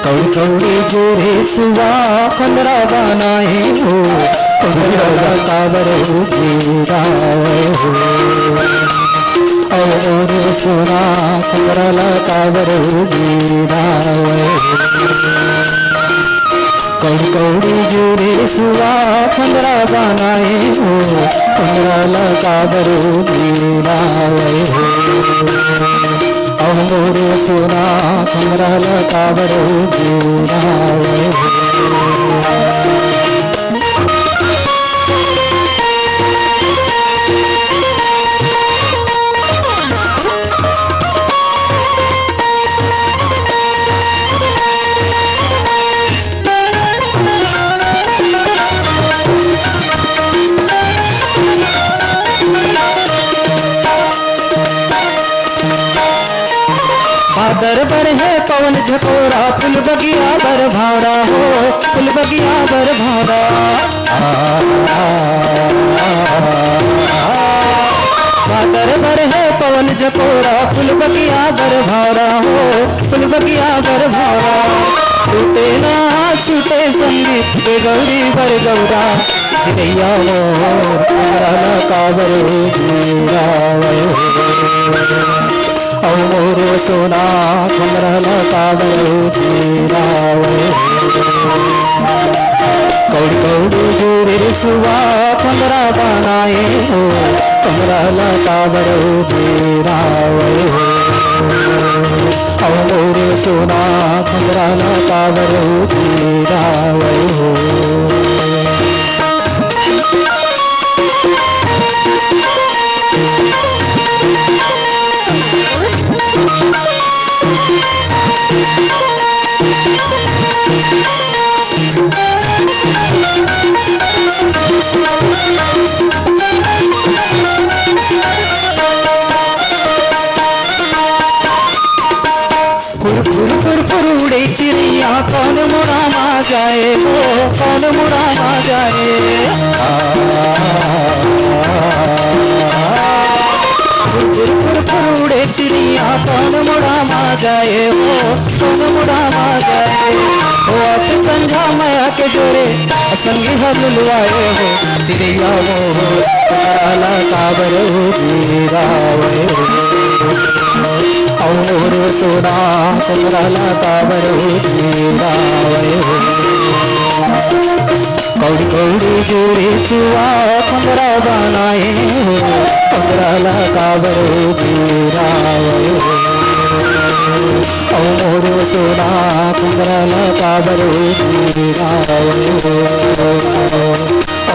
कौड़ी कौड़ी जोरे सुवा पंद्रा बनाए हो पंद्रा काबर गिराए हो और सोना पंद्रा काबर गिराए कौड़ी कौड़ी जोरे सुवा पंद्रा बनाए हो पंद्रा काबर गिराए हो और सोना पंद्रा काबर गिराए हो भादर बर है पवन झकोरा फुल बगिया बर भावरा हो फुल बगिया बर भावरा भादर बर है पवन झकोरा फुल बगिया बर भावरा हो फुल बगिया बर भावरा छूटे ना छूटे संगीत के गौरी बर गौरा चिड़ैया मोर काबर गिराए और सोना पंद्रा काबर गिराए कौड़ी कौड़ी जोरे सुवा पंद्रा बनाए हो पंद्रा काबर गिराए और सोना पंद्रा काबर गिराए हो उड़े चिड़िया कौन मुड़ा मा जाए हो कौन मुड़ा मा जाए उड़े चिड़िया कौन मुड़ा मा जाए हो कौन मुड़ा मा जाए हो अब संझा माया के जोरे संगी हम लुआए हो चिड़िया वो पंद्रा काबर गिराए और सोना पंद्रा काबर गिराए कौड़ी कौड़ी जोरे सुवा पंद्रा बनाए हो पंद्रा काबर गिराए और सोना पंद्रा काबर गिराए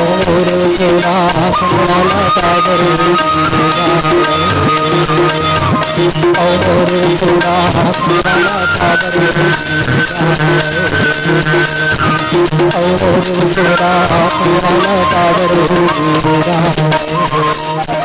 और सोना पंद्रा काबर और सोना पंद्रा काबर और सोना पंद्रा काबर गिराए